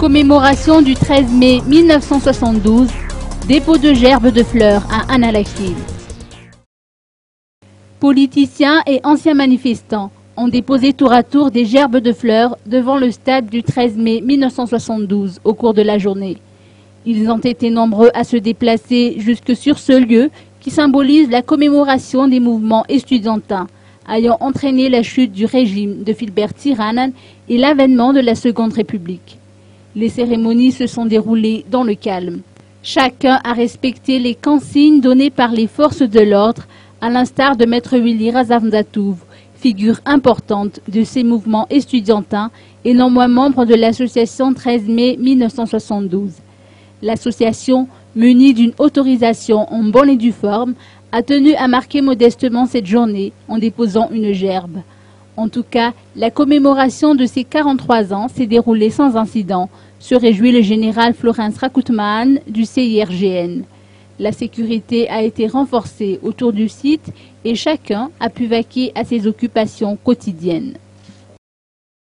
Commémoration du 13 mai 1972, dépôt de gerbes de fleurs à Annalakil. Politiciens et anciens manifestants ont déposé tour à tour des gerbes de fleurs devant le stade du 13 mai 1972 au cours de la journée. Ils ont été nombreux à se déplacer jusque sur ce lieu qui symbolise la commémoration des mouvements estudiantins ayant entraîné la chute du régime de Philbert Tsiranana et l'avènement de la Seconde République. Les cérémonies se sont déroulées dans le calme. Chacun a respecté les consignes données par les forces de l'ordre, à l'instar de Maître Willy Razavndatouv, figure importante de ces mouvements estudiantins et non moins membre de l'association 13 mai 1972. L'association, munie d'une autorisation en bonne et due forme, a tenu à marquer modestement cette journée en déposant une gerbe. En tout cas, la commémoration de ses 43 ans s'est déroulée sans incident, se réjouit le général Florence Rakutman du CIRGN. La sécurité a été renforcée autour du site et chacun a pu vaquer à ses occupations quotidiennes.